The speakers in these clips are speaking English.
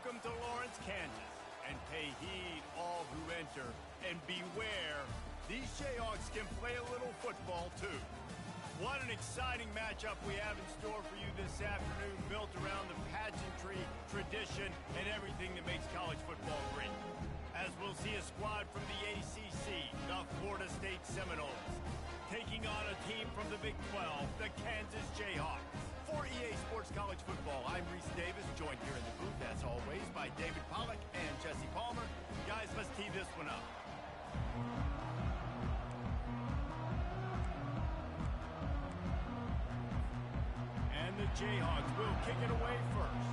Welcome to Lawrence, Kansas, and pay heed all who enter, and beware, these Jayhawks can play a little football too. What an exciting matchup we have in store for you this afternoon, built around the pageantry, tradition, and everything that makes college football great. As we'll see a squad from the ACC, the Florida State Seminoles, taking on a team from the Big 12, the Kansas Jayhawks. For EA Sports College Football, I'm Reese Davis, joined here in the booth, as always, by David Pollack and Jesse Palmer. Guys, let's tee this one up. And the Jayhawks will kick it away first.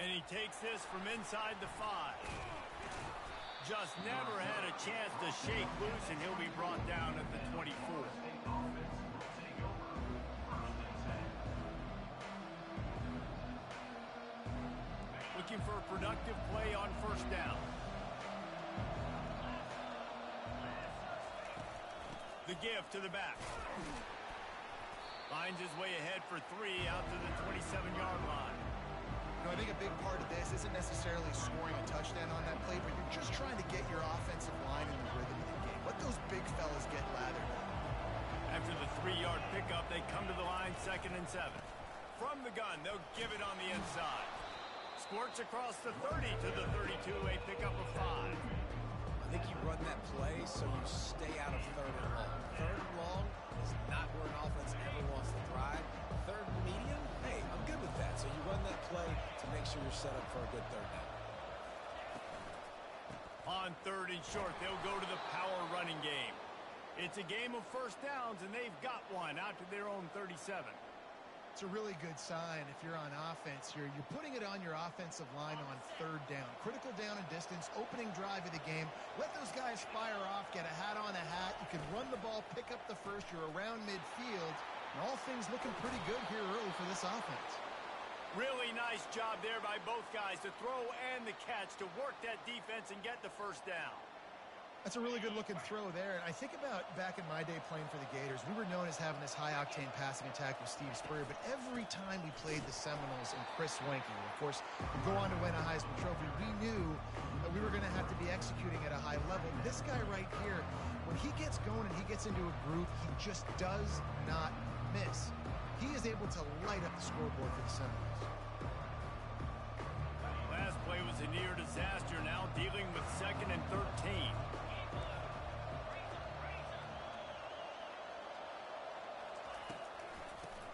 And he takes this from inside the 5. Just never had a chance to shake loose, and he'll be brought down at the 24. Looking for a productive play on first down. The give to the back. Finds his way ahead for 3 out to the 27-yard line. You know, I think a big part of this isn't necessarily scoring a touchdown on that play, but you're just trying to get your offensive line in the rhythm of the game. Let those big fellas get lathered up. After the 3-yard pickup, they come to the line, 2nd and 7. From the gun, they'll give it on the inside. Squirts across the 30 to the 32, a pickup of 5. I think you run that play so you stay out of 3rd and long. 3rd and long is not where an offense ever wants to thrive. 3rd and medium, hey, I'm good with that. So you run that play to make sure you're set up for a good 3rd down. On 3rd and short, they'll go to the power running game. It's a game of first downs, and they've got one out to their own 37. It's a really good sign if you're on offense here. You're putting it on your offensive line on 3rd down. Critical down and distance, opening drive of the game. Let those guys fire off, get a hat on a hat. You can run the ball, pick up the first. You're around midfield. And all things looking pretty good here early for this offense. Really nice job there by both guys to throw and the catch to work that defense and get the first down. That's a really good-looking throw there. And I think about back in my day playing for the Gators, we were known as having this high-octane passing attack with Steve Spurrier, but every time we played the Seminoles and Chris Wenke, of course, go on to win a Heisman Trophy, we knew that we were going to have to be executing at a high level. This guy right here, when he gets going and he gets into a groove, he just does not miss. He is able to light up the scoreboard for the Seminoles. Last play was a near disaster, now dealing with 2nd and 13.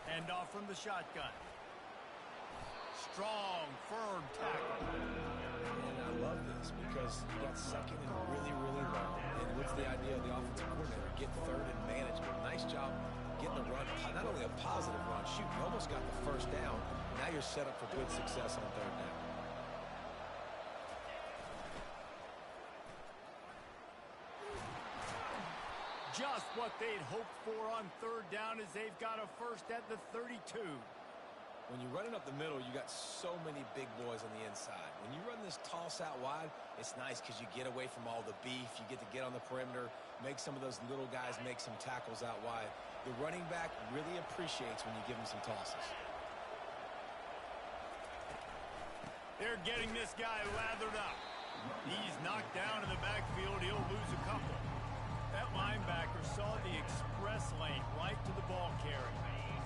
Hand off from the shotgun. Strong, firm tackle. And I love this because you got 2nd and really, really long. And what's the idea of the offensive coordinator? Get 3rd and manageable. Nice job getting the run. Not only a positive run, shoot, you almost got the first down. Now you're set up for good success on 3rd down. Just what they'd hoped for on 3rd down as they've got a first at the 32. When you're running up the middle, you got so many big boys on the inside. When you run this toss out wide, it's nice because you get away from all the beef. You get to get on the perimeter, make some of those little guys make some tackles out wide. The running back really appreciates when you give him some tosses. They're getting this guy lathered up. He's knocked down in the backfield. He'll lose a couple. That linebacker saw the express lane right to the ball carrier.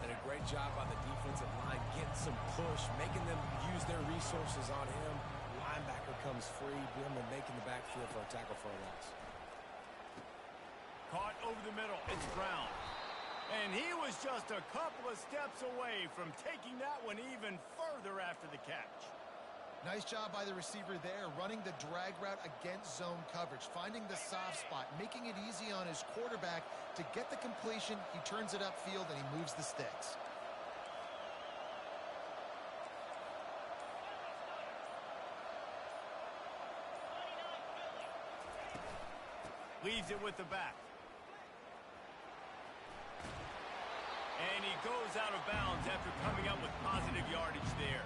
And a great job on the defensive line, getting some push, making them use their resources on him. Linebacker comes free, boom, and making the backfield for a tackle for a loss. Caught over the middle. It's Brown. And he was just a couple of steps away from taking that one even further after the catch. Nice job by the receiver there, running the drag route against zone coverage, finding the soft spot, making it easy on his quarterback to get the completion. He turns it upfield, and he moves the sticks. Leaves it with the back. And he goes out of bounds after coming up with positive yardage there.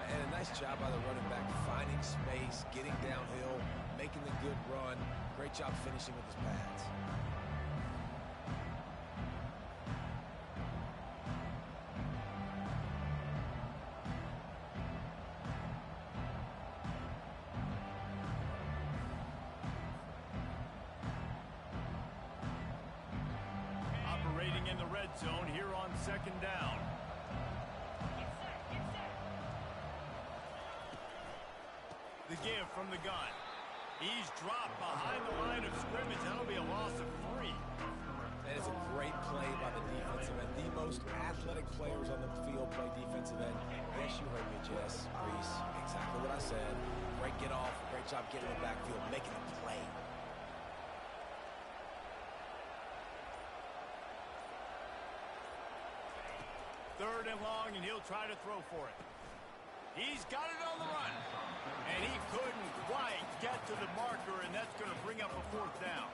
And a nice job by the running back, finding space, getting downhill, making the good run. Great job finishing with his pads. zone here on second down. The give from the gun. He's dropped behind the line of scrimmage. That'll be a loss of 3. That is a great play by the defensive end. The most athletic players on the field play defensive end. Yes, you heard me, Jess. Reese, exactly what I said. Great get off. Great job getting in the backfield, making a play. Third and long, and he'll try to throw for it. He's got it on the run. And he couldn't quite get to the marker, and that's going to bring up a 4th down.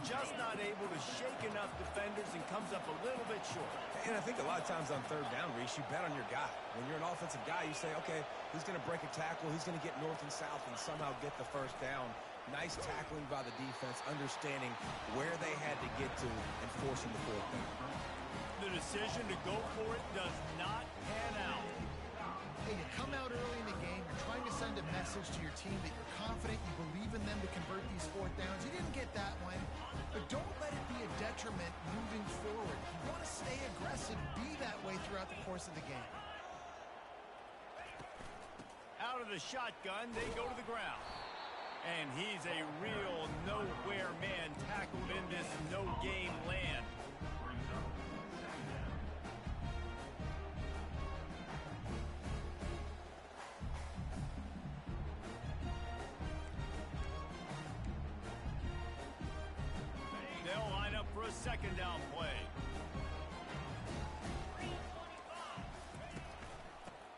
Just not able to shake enough defenders and comes up a little bit short. And I think a lot of times on third down, Reese, you bet on your guy. When you're an offensive guy, you say, okay, he's going to break a tackle, he's going to get north and south and somehow get the first down. Nice tackling by the defense, understanding where they had to get to and forcing the 4th down. The decision to go for it does not pan out. Hey, you come out early in the game, you're trying to send a message to your team that you're confident, you believe in them to convert these 4th downs. You didn't get that one, but don't let it be a detriment moving forward. You want to stay aggressive, be that way throughout the course of the game. Out of the shotgun, they go to the ground. And he's a real nowhere man tackled in this no-game land. They'll line up for a second down play.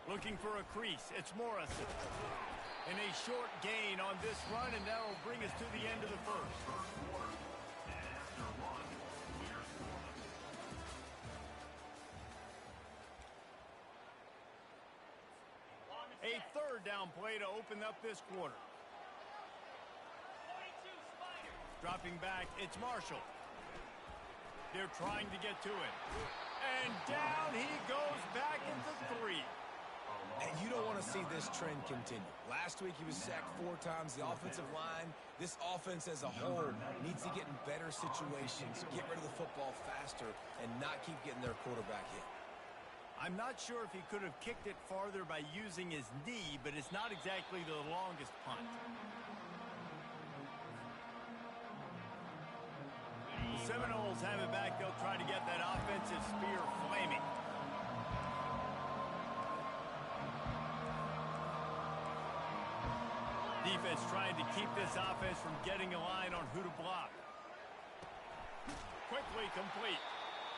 Looking for a crease. It's Morrison. And a short gain on this run, and that will bring us to the end of the first. A third down play to open up this quarter. Dropping back, it's Marshall. They're trying to get to it. And down he goes back into 3. And you don't want to see this trend continue. Last week he was sacked 4 times. The offensive line, this offense as a whole, needs to get in better situations, get rid of the football faster, and not keep getting their quarterback hit. I'm not sure if he could have kicked it farther by using his knee, but it's not exactly the longest punt. The Seminoles have it back. They'll try to get that offensive spear flaming. Defense trying to keep this offense from getting a line on who to block. Quickly complete.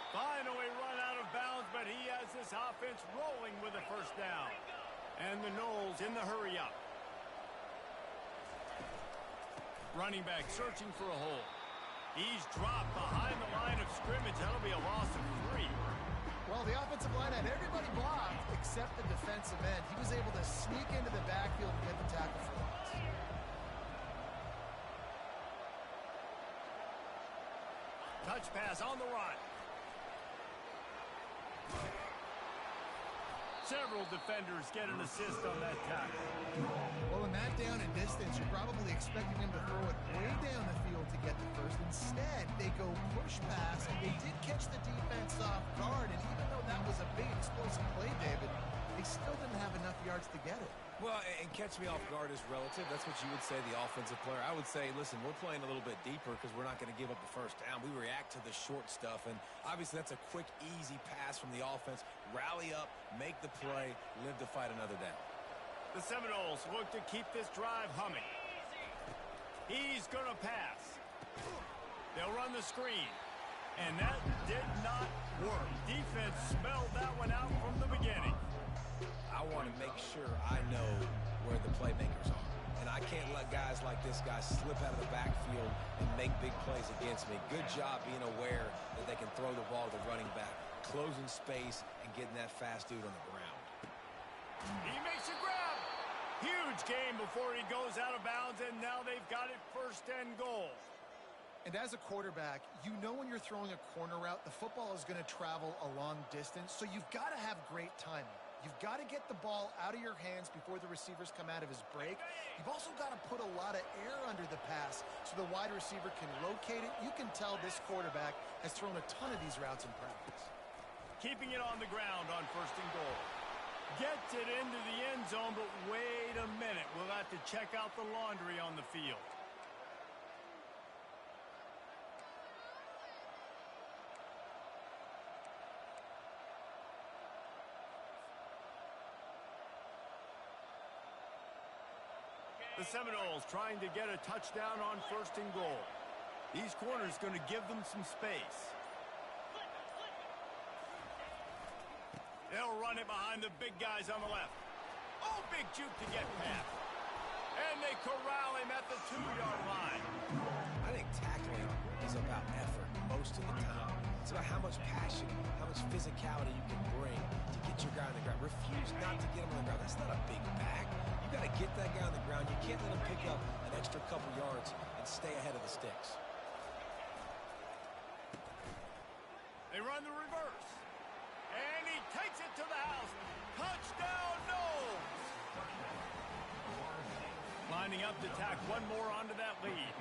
Finally run out of bounds, but he has this offense rolling with a first down. And the Noles in the hurry up. Running back searching for a hole. He's dropped behind the line of scrimmage. That'll be a loss of 3. Well, the offensive line had everybody blocked except the defensive end. He was able to sneak into the backfield and get the tackle for loss. Touch pass on the run. Several defenders get an assist on that tackle. Well, in that down and distance, you're probably expecting him to throw it way down the field to get the first. Instead, they go push pass, and they did catch the defense off guard. And even though that was a big explosive play, David, they still didn't have enough yards to get it. Well, and catch me off guard is relative. That's what you would say, the offensive player. I would say, listen, we're playing a little bit deeper because we're not going to give up the first down. We react to the short stuff, and obviously that's a quick, easy pass from the offense. Rally up, make the play, live to fight another down. The Seminoles look to keep this drive humming. He's going to pass. They'll run the screen. And that did not work. Defense smelled that one out from the beginning. I want to make sure I know where the playmakers are. And I can't let guys like this guy slip out of the backfield and make big plays against me. Good job being aware that they can throw the ball to the running back, closing space, and getting that fast dude on the ground. He makes a grab. Huge gain before he goes out of bounds, and now they've got it first and goal. And as a quarterback, you know when you're throwing a corner route, the football is going to travel a long distance, so you've got to have great timing. You've got to get the ball out of your hands before the receivers come out of his break. You've also got to put a lot of air under the pass so the wide receiver can locate it. You can tell this quarterback has thrown a ton of these routes in practice. Keeping it on the ground on 1st and goal. Gets it into the end zone, but wait a minute. We'll have to check out the laundry on the field. The Seminoles trying to get a touchdown on 1st and goal. These corners going to give them some space. They'll run it behind the big guys on the left. Oh, big juke to get past. And they corral him at the 2-yard line. I think tackling is about effort most of the time. It's about how much passion, how much physicality you can bring to get your guy on the ground. Refuse not to get him on the ground. That's not a big back. You got to get that guy on the ground. You can't let him pick up an extra couple yards and stay ahead of the sticks. They run the reverse. And he takes it to the house. Touchdown, Knowles! Lining up to tack one more onto that lead.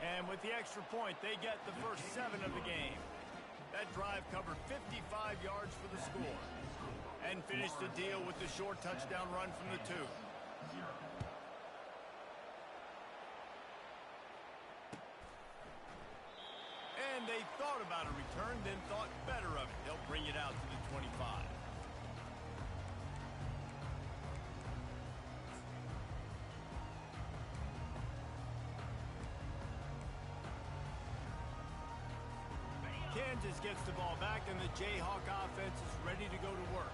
And with the extra point, they get the first 7 of the game. That drive covered 55 yards for the score. And finished the deal with the short touchdown run from the 2. And they thought about a return, then thought better of it. They'll bring it out to the 25. Kansas gets the ball back, and the Jayhawk offense is ready to go to work.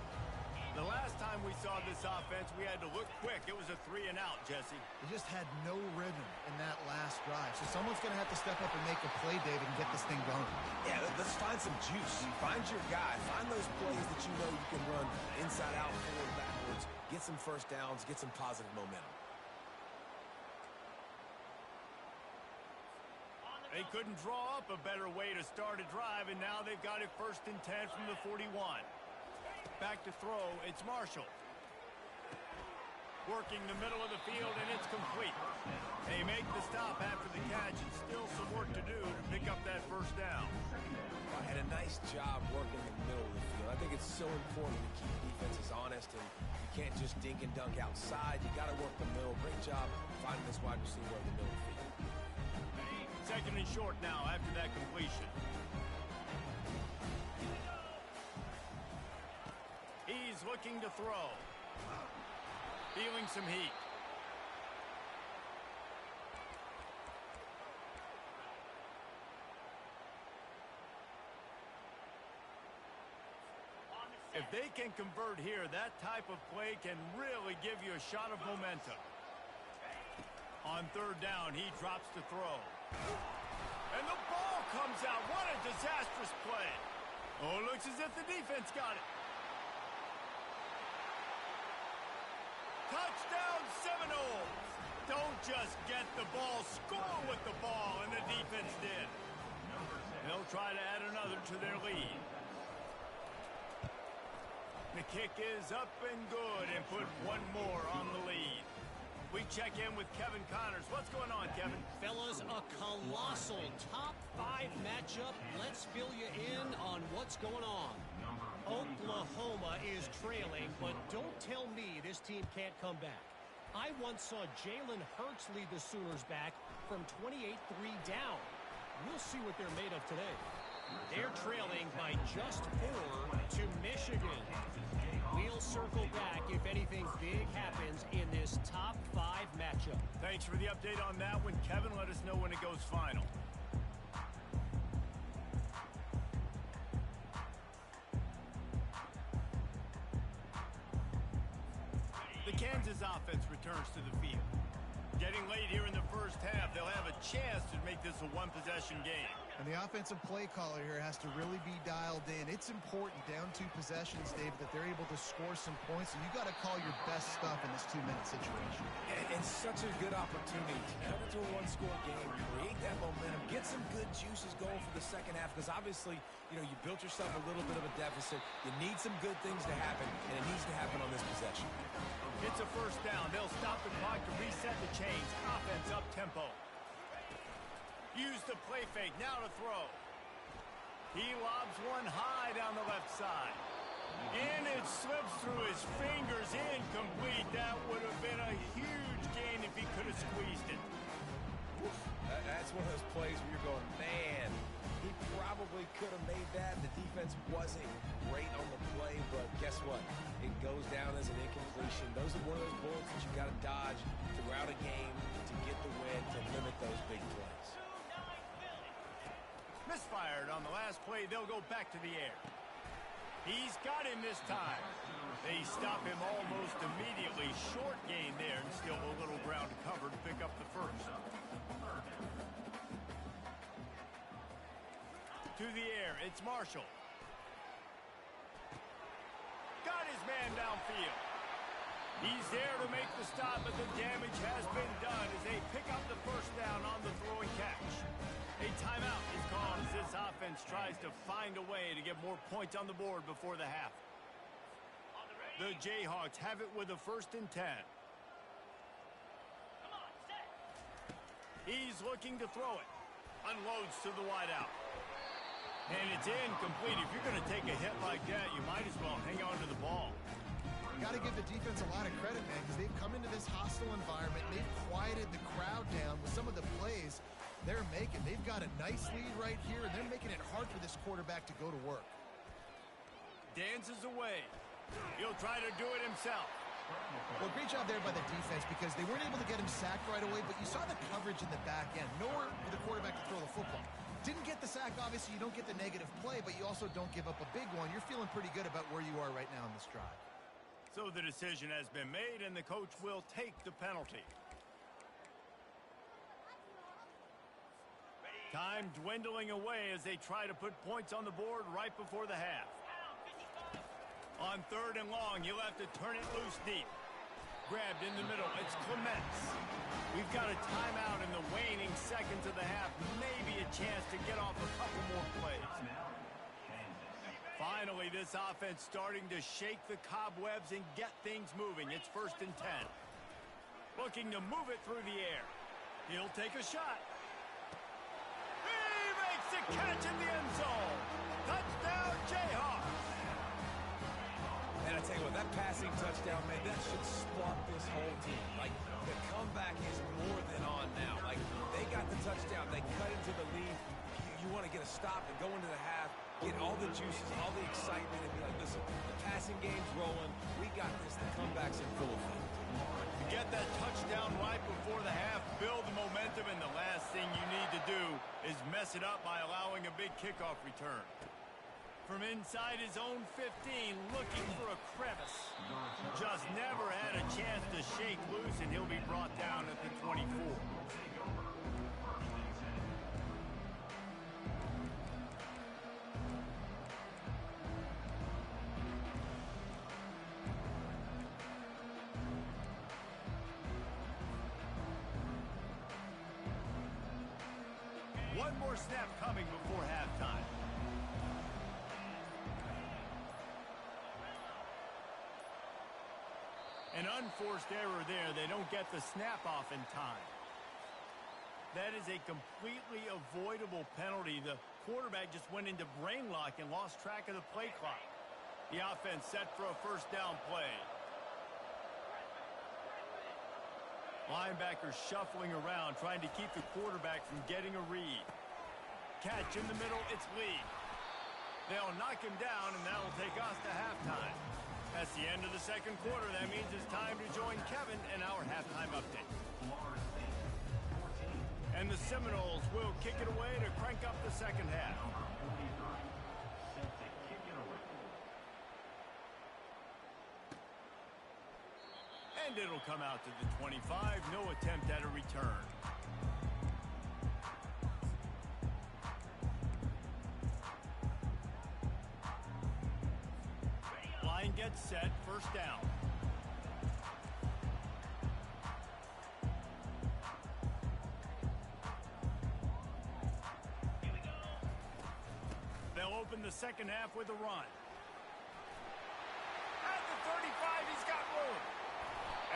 The last time we saw this offense, we had to look quick. It was a 3-and-out, Jesse. They just had no rhythm in that last drive. So someone's going to have to step up and make a play, David, and get this thing going. Yeah, let's find some juice. Find your guy. Find those plays that you know you can run inside out, forward, backwards. Get some first downs. Get some positive momentum. They couldn't draw up a better way to start a drive, and now they've got it 1st and 10 from the 41. Back to throw, it's Marshall. Working the middle of the field, and it's complete. They make the stop after the catch, and still some work to do to pick up that first down. Had a nice job working the middle of the field. I think it's so important to keep defenses honest, and you can't just dink and dunk outside. You got to work the middle. Great job finding this wide receiver in the middle of the field. 2nd and short now after that completion. He's looking to throw. Feeling some heat. If they can convert here, that type of play can really give you a shot of momentum. On 3rd down, he drops to throw. And the ball comes out. What a disastrous play. Oh, it looks as if the defense got it. Touchdown, Seminoles. Don't just get the ball, score with the ball, and the defense did. They'll try to add another to their lead. The kick is up and good, and put one more on the lead. We check in with Kevin Connors. What's going on, Kevin? Fellas, a colossal top 5 matchup. Let's fill you in on what's going on. Oklahoma is trailing, but don't tell me this team can't come back. I once saw Jalen Hurts lead the Sooners back from 28-3 down. We'll see what they're made of today. They're trailing by just 4 to Michigan. We'll circle back if anything big happens in this top 5 matchup. Thanks for the update on that one, Kevin. Let us know when it goes final. The Kansas offense returns to the field. Getting late here in the first half, they'll have a chance to make this a one-possession game. And the offensive play caller here has to really be dialed in. It's important, down 2 possessions, David, that they're able to score some points. So you got to call your best stuff in this 2-minute situation. And such a good opportunity to come into a 1-score game, create that momentum, get some good juices going for the second half because obviously, you built yourself a little bit of a deficit. You need some good things to happen, and it needs to happen on this possession. It's a first down. They'll stop the clock to reset the chains. Offense up tempo. Use the play fake. Now to throw. He lobs one high down the left side. And it slips through his fingers. Incomplete. That would have been a huge gain if he could have squeezed it. That's one of those plays where you're going, man, he probably could have made that. The defense wasn't great on the play, but guess what? It goes down as an incompletion. Those are one of those bullets that you got to dodge throughout a game to get the win, to limit those big plays. Misfired on the last play. They'll go back to the air. He's got him this time. They stop him almost immediately. Short gain there and still a little ground to cover to pick up the first. To the air, it's Marshall. Got his man downfield. He's there to make the stop, but the damage has been done as they pick up the first down on the throw and catch. A timeout is called as this offense tries to find a way to get more points on the board before the half. The Jayhawks have it with a 1st and 10. He's looking to throw it. Unloads to the wideout. And it's incomplete. If you're going to take a hit like that, you might as well hang on to the ball. Got to give the defense a lot of credit, man, because they've come into this hostile environment. They've quieted the crowd down with some of the plays they're making. They've got a nice lead right here, and they're making it hard for this quarterback to go to work. Dances away. He'll try to do it himself. Well, great job there by the defense because they weren't able to get him sacked right away, but you saw the coverage in the back end. Nowhere for the quarterback to throw the football. Didn't get the sack, obviously. You don't get the negative play, but you also don't give up a big one. You're feeling pretty good about where you are right now in this drive. So the decision has been made, and the coach will take the penalty. Time dwindling away as they try to put points on the board right before the half. On 3rd and long, he'll have to turn it loose deep. Grabbed in the middle. It's Clements. We've got a timeout in the waning seconds of the half. Maybe a chance to get off a couple more plays. Finally, this offense starting to shake the cobwebs and get things moving. It's 1st and 10. Looking to move it through the air. He'll take a shot. He makes the catch in the end zone. Touchdown, Jayhawks. And I tell you what, that passing touchdown, man, that should spark this whole team. Like, the comeback is more than on now. Like, they got the touchdown. They cut into the lead. You want to get a stop and go into the half, get all the juices, all the excitement, and be like, listen, the passing game's rolling. We got this. The comeback's in full effect. To get that touchdown right before the half, build the momentum, and the last thing you need to do is mess it up by allowing a big kickoff return. From inside his own 15, looking for a crevice. Just never had a chance to shake loose, and he'll be brought down at the 24. One more snap coming before halftime. An unforced error there. They don't get the snap off in time. That is a completely avoidable penalty. The quarterback just went into brain lock and lost track of the play clock. The offense set for a 1st down play. Linebackers shuffling around, trying to keep the quarterback from getting a read. Catch in the middle, it's Lee. They'll knock him down, and that'll take us to halftime. That's the end of the 2nd quarter. That means it's time to join Kevin in our halftime update. And the Seminoles will kick it away to crank up the 2nd half. And it'll come out to the 25. No attempt at a return. Line gets set. 1st down. open the second half with a run. At the 35, he's got room.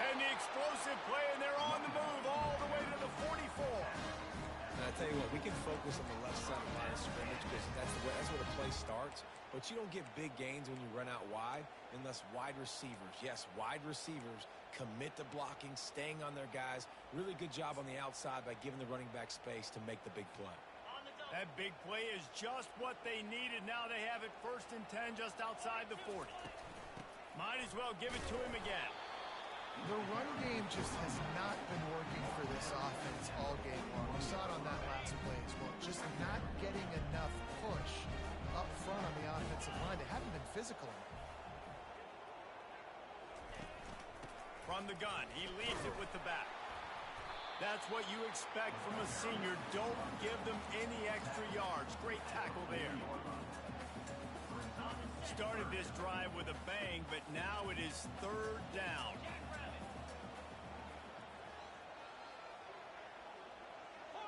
And the explosive play, and they're on the move all the way to the 44. And I tell you what, we can focus on the left side of the line of scrimmage because that's where the play starts. But you don't get big gains when you run out wide unless wide receivers, yes, wide receivers, commit to blocking, staying on their guys. Really good job on the outside by giving the running back space to make the big play. That big play is just what they needed. Now they have it 1st and 10 just outside the 40. Might as well give it to him again. The run game just has not been working for this offense all game long. We saw it on that last play as well. Just not getting enough push up front on the offensive line. They haven't been physical enough. From the gun, he leaves it with the back. That's what you expect from a senior. Don't give them any extra yards. Great tackle there. Started this drive with a bang, but now it is 3rd down.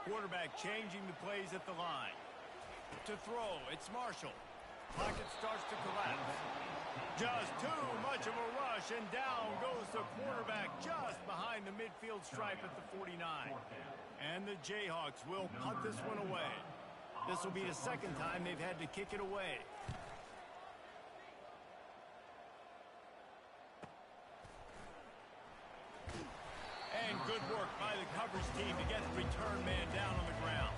Quarterback changing the plays at the line. To throw, it's Marshall. Pocket starts to collapse. Just too much of a rush, and down goes the quarterback just behind the midfield stripe at the 49. And the Jayhawks will punt this one away. This will be the 2nd time they've had to kick it away. And good work by the coverage team to get the return man down on the ground.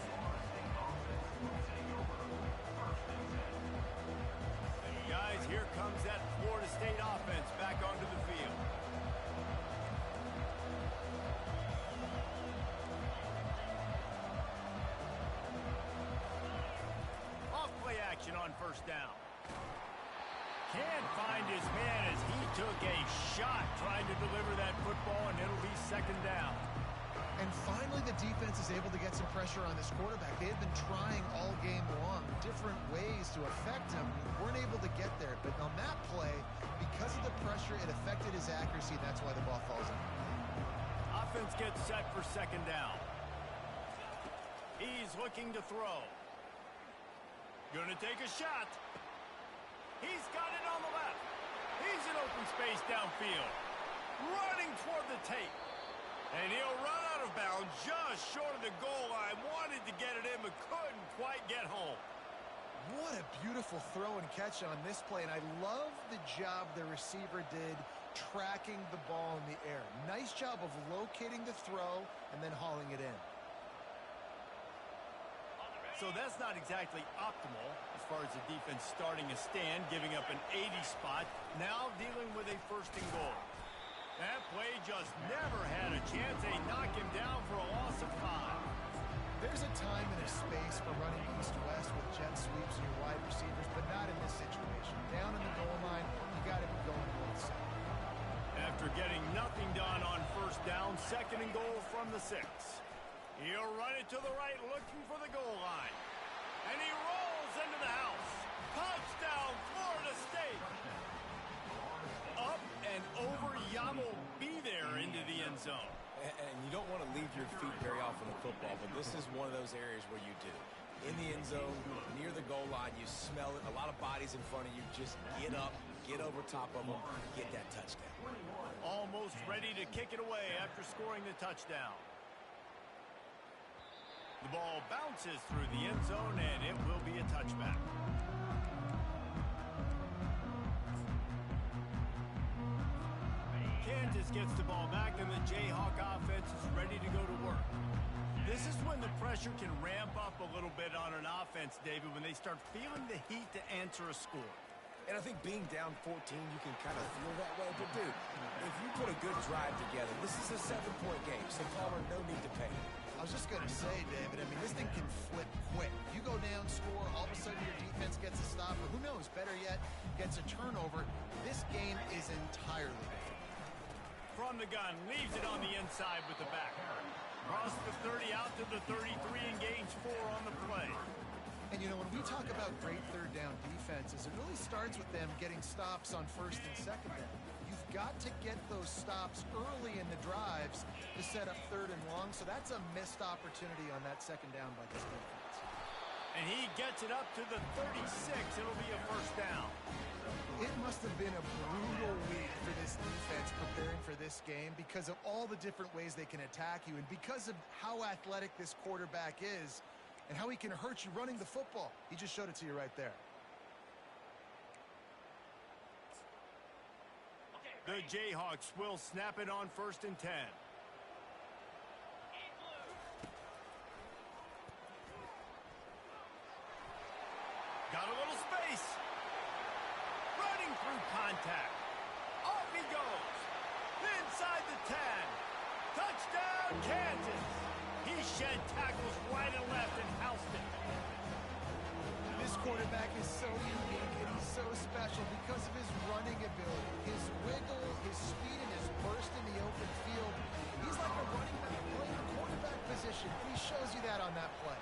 Guys, here comes that Florida State offense back onto the field. Off play action on 1st down. Can't find his man as he took a shot trying to deliver that football, and it'll be 2nd down. And finally, the defense is able to get some pressure on this quarterback. They had been trying all game long different ways to affect him. Weren't able to get there. But on that play, because of the pressure, it affected his accuracy, and that's why the ball falls in. Offense gets set for 2nd down. He's looking to throw. Gonna take a shot. He's got it on the left. He's in open space downfield. Running toward the tape. And he'll run out of bounds just short of the goal line. Wanted to get it in, but couldn't quite get home. What a beautiful throw and catch on this play. And I love the job the receiver did tracking the ball in the air. Nice job of locating the throw and then hauling it in. So that's not exactly optimal as far as the defense starting a stand, giving up an 80 spot, now dealing with a 1st and goal. That play just never had a chance. They knock him down for a loss of 5. There's a time and a space for running east-west with jet sweeps and your wide receivers, but not in this situation. Down in the goal line, you got to be going north side. After getting nothing done on 1st down, 2nd and goal from the 6. He'll run it to the right, looking for the goal line. And he rolls into the house. Touchdown, Florida State. Up and over, Yamo be there into the end zone. And you don't want to leave your feet very often in football, but this is one of those areas where you do. In the end zone, near the goal line, you smell it. A lot of bodies in front of you. Just get up, get over top of them, get that touchdown. Almost ready to kick it away after scoring the touchdown. The ball bounces through the end zone, and it will be a touchback. Kansas gets the ball back, and the Jayhawk offense is ready to go to work. This is when the pressure can ramp up a little bit on an offense, David, when they start feeling the heat to answer a score. And I think being down 14, you can kind of feel that way. But, dude, if you put a good drive together, this is a 7-point game, so Palmer, no need to panic. I was just going to say, David, I mean, this thing can flip quick. You go down, score, all of a sudden your defense gets a stop, or who knows, better yet, gets a turnover. This game is entirely different. From the gun, leaves it on the inside with the back. Across the 30, out to the 33, and gains 4 on the play. And, you know, when we talk about great 3rd down defenses, it really starts with them getting stops on 1st and 2nd down. You've got to get those stops early in the drives to set up 3rd and long, so that's a missed opportunity on that 2nd down by this defense. And he gets it up to the 36. It'll be a first down. It must have been a brutal week for this defense preparing for this game because of all the different ways they can attack you and because of how athletic this quarterback is and how he can hurt you running the football. He just showed it to you right there. The Jayhawks will snap it on 1st and 10. Got a little space. Running through contact. Off he goes. Inside the 10. Touchdown, Kansas. He shed tackles right and left and housed it. This quarterback is so unique and he's so special because of his running ability, his wiggle, his speed, and his burst in the open field. He's like a running back playing the quarterback position. He shows you that on that play.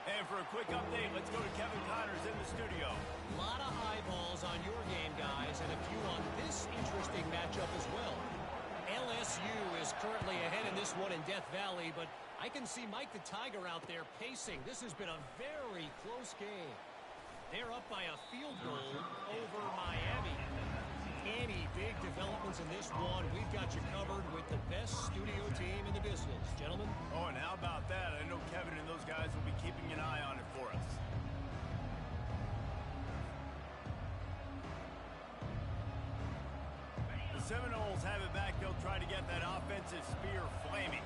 And for a quick update, let's go to Kevin Connors in the studio. A lot of eyeballs on your game, guys, and a few on this interesting matchup as well. LSU is currently ahead in this one in Death Valley, but I can see Mike the Tiger out there pacing. This has been a very close game. They're up by a field goal over Miami. Any big developments in this one, we've got you covered with the best studio team in the business. Gentlemen? Oh, and how about that? I know Kevin and those guys will be keeping an eye on it for us. The Seminoles have it back. They'll try to get that offensive spear flaming.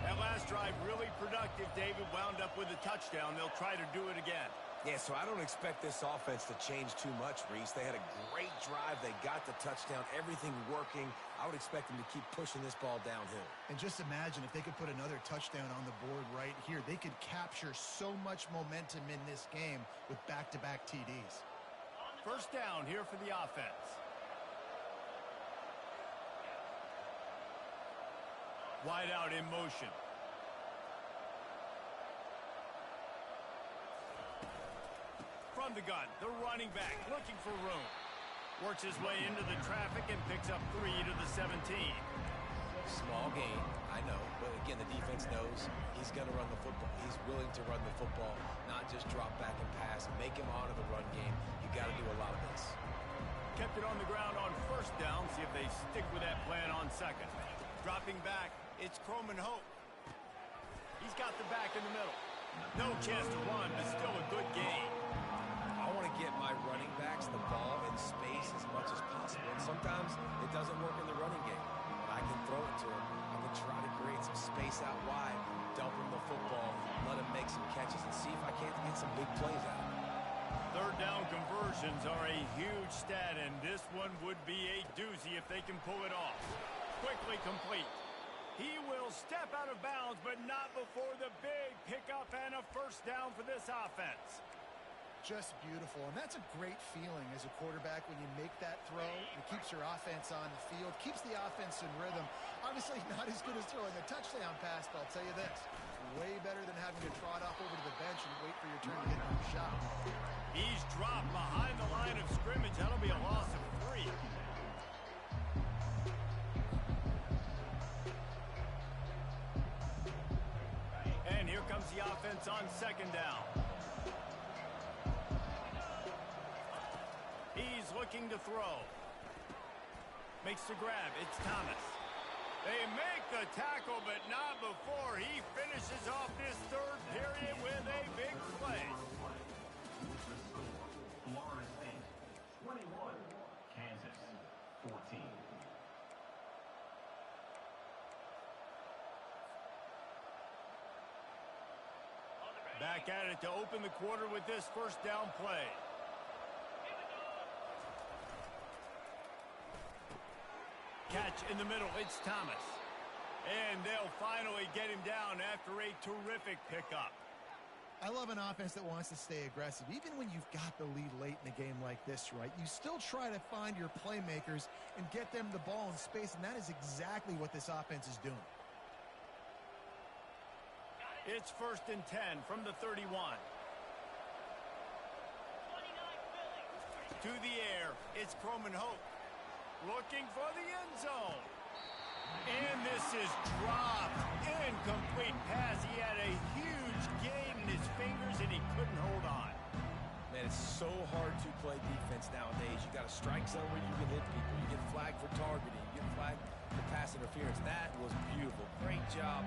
That last drive really productive. David wound up with a touchdown. They'll try to do it again. Yeah, so I don't expect this offense to change too much, Reese. They had a great drive. They got the touchdown. Everything working. I would expect them to keep pushing this ball downhill. And just imagine if they could put another touchdown on the board right here. They could capture so much momentum in this game with back-to-back TDs. First down here for the offense. Wide out in motion. From the gun, the running back looking for room. Works his way into the traffic and picks up 3 to the 17. Small gain, I know. But again, the defense knows he's going to run the football. He's willing to run the football, not just drop back and pass. Make him honor the run game. You got to do a lot of this. Kept it on the ground on first down. See if they stick with that plan on second. Dropping back, it's Croman Hope. He's got the back in the middle. No chance to run, but still a good gain. I want to get my running backs the ball in space as much as possible. And sometimes it doesn't work in the running game. But I can throw it to him. I can try to create some space out wide, dump him the football, let him make some catches, and see if I can't get some big plays out of him. Third down conversions are a huge stat, and this one would be a doozy if they can pull it off. Quickly complete. He will step out of bounds, but not before the big pickup and a first down for this offense. Just beautiful, and that's a great feeling as a quarterback when you make that throw. It keeps your offense on the field, keeps the offense in rhythm. Obviously not as good as throwing a touchdown pass, but I'll tell you this, way better than having to trot off over to the bench and wait for your turn to get another shot. He's dropped behind the line of scrimmage. That'll be a loss of 3. And here comes the offense on second down. He's looking to throw. Makes the grab. It's Thomas. They make the tackle, but not before he finishes off this third period with a big play. Back at it to open the quarter with this first down play. Catch in the middle, it's Thomas. And they'll finally get him down after a terrific pickup. I love an offense that wants to stay aggressive. Even when you've got the lead late in a game like this, right, you still try to find your playmakers and get them the ball in space, and that is exactly what this offense is doing. It's 1st and 10 from the 31. To the air, it's Croman Hope. Looking for the end zone. And this is dropped. Incomplete pass. He had a huge gain in his fingers, and he couldn't hold man, it's so hard to play defense nowadays. You got a strike zone where you can hit people. You get flagged for targeting. You get flagged for pass interference. That was beautiful. Great job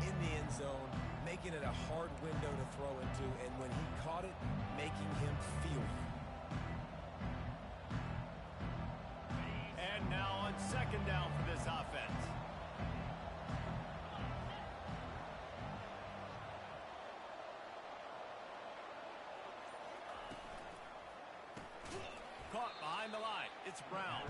in the end zone, making it a hard window to throw into, and when he caught it, making him feel you. And now on second down for this offense. Caught behind the line. It's Brown.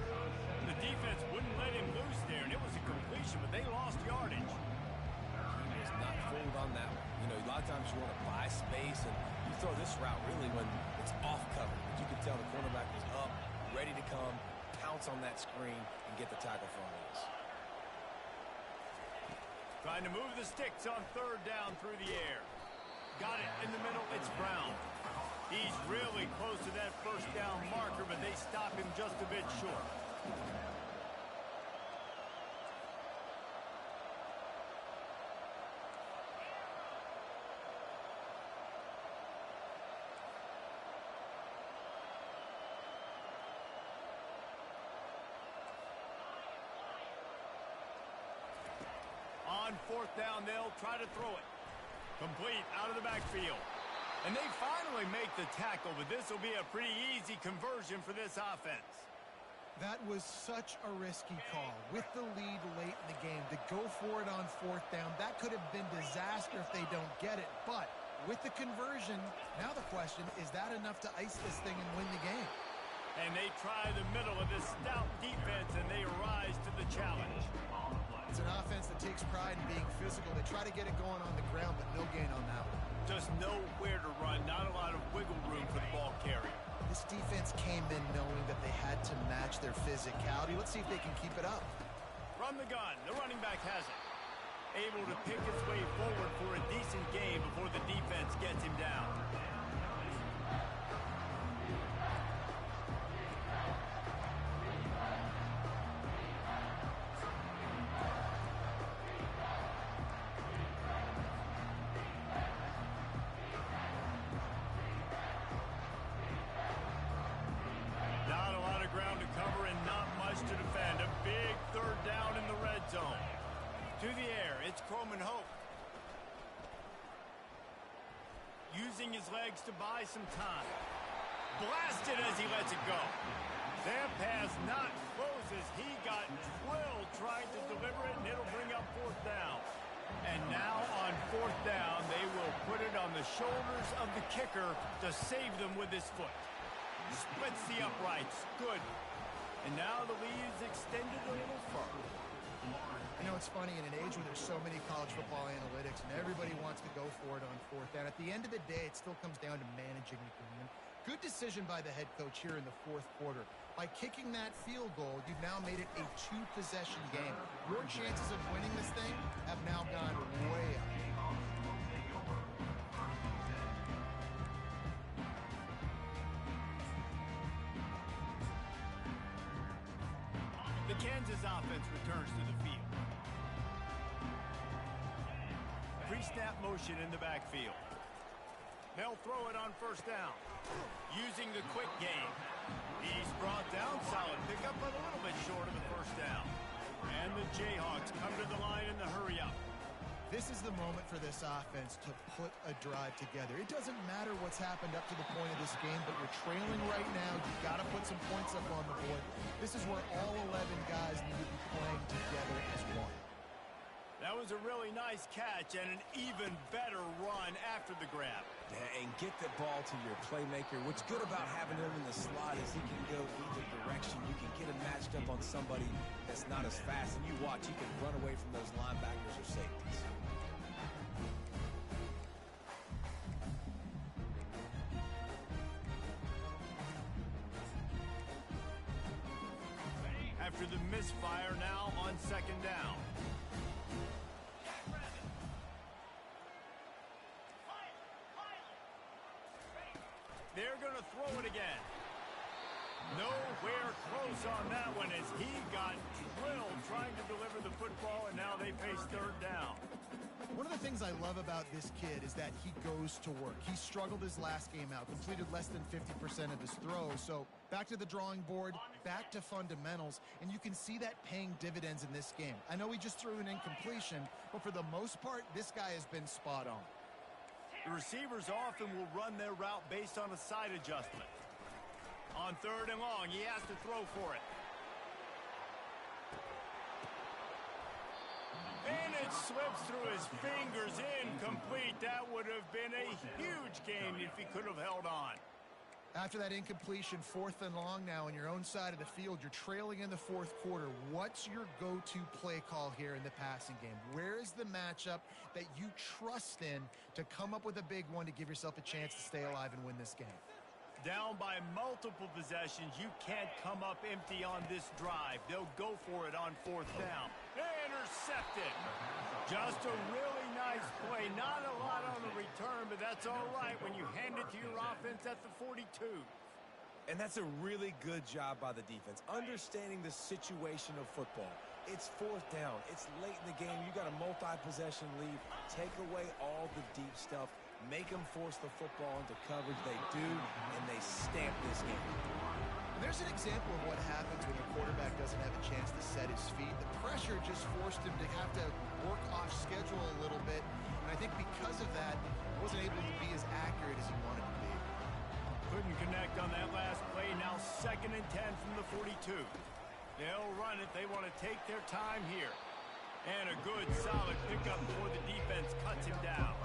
The defense wouldn't let him loose there, and it was a completion, but they lost yardage. He was not fooled on that one. You know, a lot of times you want to buy space, and you throw this route really when it's off cover. But you can tell the cornerback was up, ready to come, pounce on that screen, and get the tackle from us. Trying to move the sticks on third down through the air. Got it in the middle. It's Brown. He's really close to that first down marker, but they stop him just a bit short. On fourth down, they'll try to throw it. Complete out of the backfield. And they finally make the tackle, but this will be a pretty easy conversion for this offense. That was such a risky call. With the lead late in the game, to go for it on fourth down, that could have been disaster if they don't get it. But with the conversion, now the question, is that enough to ice this thing and win the game? And they try the middle of this stout defense, and they rise to the challenge. It's an offense that takes pride in being physical. They try to get it going on the ground, but no gain on that one. Just nowhere to run, not a lot of wiggle room for the ball carrier. This defense came in knowing that they had to match their physicality. Let's see if they can keep it up. From the gun, the running back has it. Able to pick his way forward for a decent game before the defense gets him down. To the air, it's Croman Hope. Using his legs to buy some time. Blasted as he lets it go. That pass not close as he got drilled trying to deliver it, and it'll bring up fourth down. And now on fourth down, they will put it on the shoulders of the kicker to save them with his foot. Splits the uprights. Good. And now the lead is extended a little further. You know, it's funny, in an age where there's so many college football analytics and everybody wants to go for it on fourth down, at the end of the day, it still comes down to managing the game. Good decision by the head coach here in the fourth quarter. By kicking that field goal, you've now made it a two-possession game. Your chances of winning this thing have now gone way up. The Kansas offense returns to the field. Pre-snap motion in the backfield. They'll throw it on first down. Using the quick game. He's brought down. Solid pickup, but a little bit short of the first down. And the Jayhawks come to the line in the hurry up. This is the moment for this offense to put a drive together. It doesn't matter what's happened up to the point of this game, but you're trailing right now. You've got to put some points up on the board. This is where all 11 guys need to be playing together as one. That was a really nice catch and an even better run after the grab. Yeah, and get the ball to your playmaker. What's good about having him in the slot is he can go either direction. You can get him matched up on somebody that's not as fast, and you watch, he can run away from those linebackers or safeties. After the misfire, now on second down. They're going to throw it again. Nowhere close on that one as he got drilled trying to deliver the football, and now they face third down. One of the things I love about this kid is that he goes to work. He struggled his last game out, completed less than 50% of his throws. So back to the drawing board, back to fundamentals, and you can see that paying dividends in this game. I know he just threw an incompletion, but for the most part, this guy has been spot on. The receivers often will run their route based on a side adjustment. On 3rd and long, he has to throw for it. And it slips through his fingers, incomplete. That would have been a huge gain if he could have held on. After that incompletion, 4th and long now on your own side of the field, you're trailing in the 4th quarter. What's your go-to play call here in the passing game? Where is the matchup that you trust in to come up with a big one to give yourself a chance to stay alive and win this game? Down by multiple possessions, you can't come up empty on this drive. They'll go for it on 4th down. Intercepted. Just a really nice play. Not a lot on the return, but that's all right when you hand it to your offense at the 42. And that's a really good job by the defense, understanding the situation of football. It's 4th down. It's late in the game. You got a multi-possession lead. Take away all the deep stuff. Make them force the football into coverage. They do, and they stamp this game. There's an example of what happens when your quarterback doesn't have a chance to set his feet. The pressure just forced him to have to work off schedule a little bit. And I think because of that, he wasn't able to be as accurate as he wanted to be. Couldn't connect on that last play. Now 2nd and 10 from the 42. They'll run it. They want to take their time here. And a good, solid pickup before the defense cuts him down.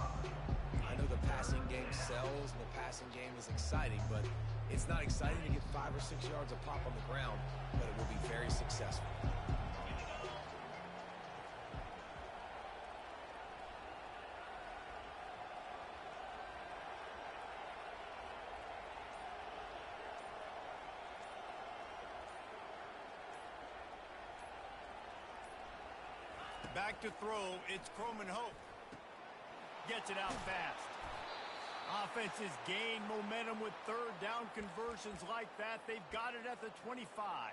I know the passing game sells and the passing game is exciting, but it's not exciting to get 5 or 6 yards a pop on the ground, but it will be very successful. Back to throw, it's Croman Hope. Gets it out fast. Offenses gain momentum with 3rd down conversions like that. They've got it at the 25.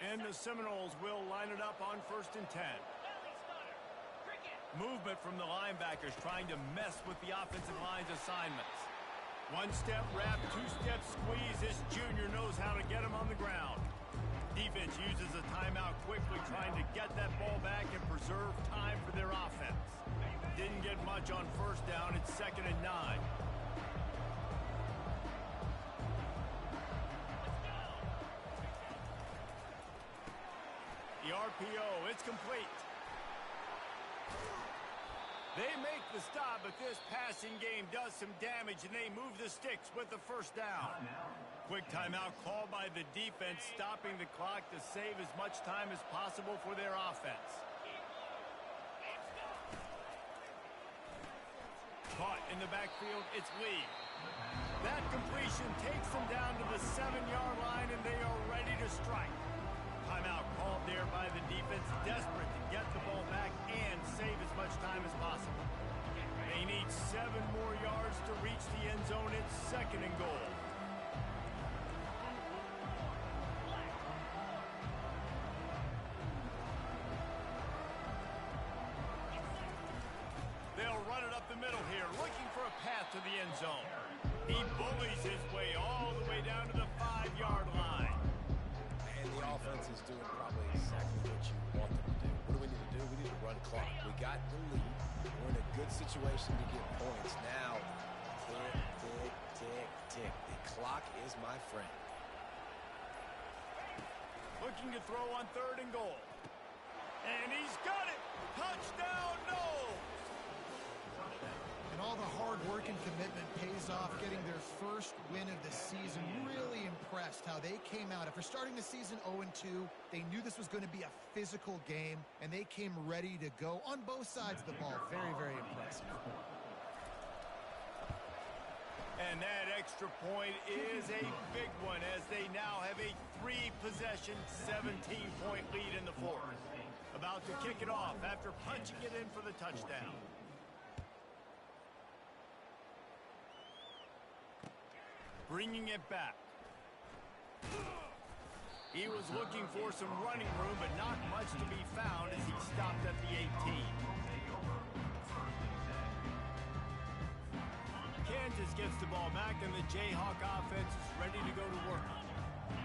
And the Seminoles will line it up on 1st and 10. Movement from the linebackers trying to mess with the offensive line's assignments. 1-step wrap, 2-step squeeze. This junior knows how to get him on the ground. Defense uses a timeout quickly, trying to get that ball back and preserve time for their offense. Didn't get much on 1st down. It's 2nd and 9. The RPO, it's complete. They make the stop, but this passing game does some damage, and they move the sticks with the 1st down. Quick timeout called by the defense, stopping the clock to save as much time as possible for their offense. Caught in the backfield, it's Lee. That completion takes them down to the 7-yard line, and they are ready to strike. Timeout called there by the defense, desperate to get the ball back and save as much time as possible. They need 7 more yards to reach the end zone. It's 2nd and goal. They'll run it up the middle here, looking for a path to the end zone. He bullies his way all the way down to the 5-yard line. And the offense is doing probably exactly what you want them to do. What do we need to do? We need to run clock. We got the lead. We're in a good situation to get points. Now, tick, tick, tick, tick. The clock is my friend. Looking to throw on 3rd and goal. And he's got it! Touchdown, Noles! And all the hard work and commitment pays off, getting their 1st win of the season. Really impressed how they came out. After starting the season 0-2, they knew this was going to be a physical game, and they came ready to go on both sides of the ball. Very, very impressive. And that extra point is a big one as they now have a 3-possession, 17-point lead in the 4th. About to kick it off after punching it in for the touchdown. Bringing it back. He was looking for some running room, but not much to be found as he stopped at the 18. Kansas gets the ball back, and the Jayhawk offense is ready to go to work.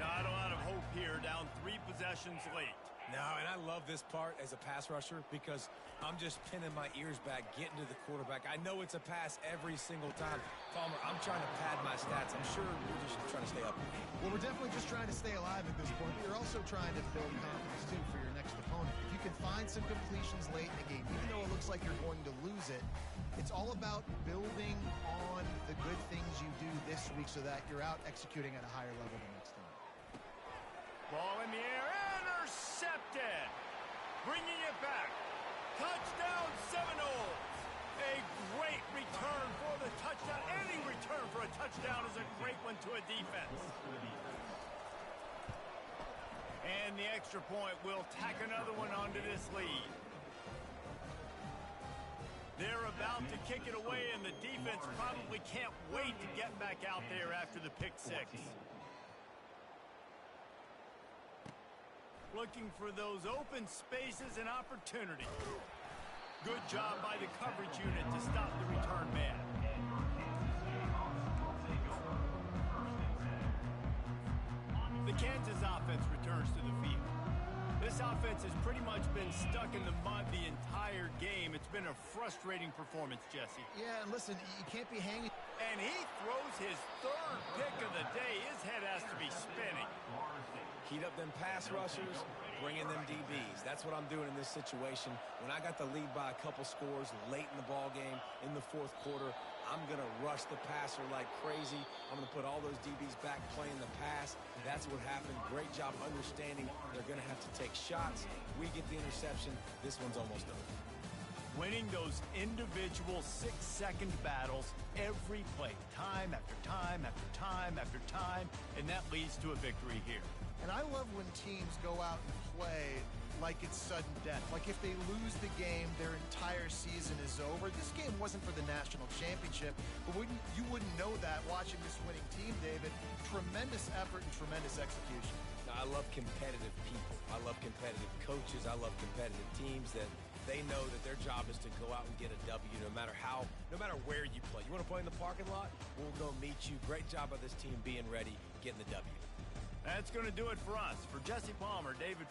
Not a lot of hope here, down 3 possessions late. No, and I love this part as a pass rusher because I'm just pinning my ears back, getting to the quarterback. I know it's a pass every single time. Palmer, I'm trying to pad my stats. I'm sure you're just trying to stay up. Well, we're definitely just trying to stay alive at this point, but you're also trying to build confidence, too, for your next opponent. If you can find some completions late in the game, even though it looks like you're going to lose it, it's all about building on the good things you do this week so that you're out executing at a higher level the next time. Ball in the air, intercepted. Bringing it back. Touchdown Seminoles. A great return for the touchdown. Any return for a touchdown is a great one to a defense. And the extra point will tack another one onto this lead. They're about to kick it away, and the defense probably can't wait to get back out there after the pick 6. Looking for those open spaces and opportunity. Good job by the coverage unit to stop the return man. The Kansas offense returns to the field. This offense has pretty much been stuck in the mud the entire game. It's been a frustrating performance, Jesse. Yeah, and listen, you can't be hanging. And he throws his 3rd pick of the day. His head has to be spinning. Heat up them pass rushers, bring in them DBs. That's what I'm doing in this situation. When I got the lead by a couple scores late in the ball game, in the 4th quarter, I'm going to rush the passer like crazy. I'm going to put all those DBs back playing the pass. That's what happened. Great job understanding they're going to have to take shots. We get the interception. This one's almost over. Winning those individual 6-second battles every play, time after time after time after time, and that leads to a victory here. And I love when teams go out and play like it's sudden death. Like if they lose the game, their entire season is over. This game wasn't for the national championship, but you wouldn't know that watching this winning team, David. Tremendous effort and tremendous execution. Now, I love competitive people. I love competitive coaches. I love competitive teams that they know that their job is to go out and get a W no matter where you play. You want to play in the parking lot? We'll go meet you. Great job by this team being ready, getting the W. That's going to do it for us. For Jesse Palmer, David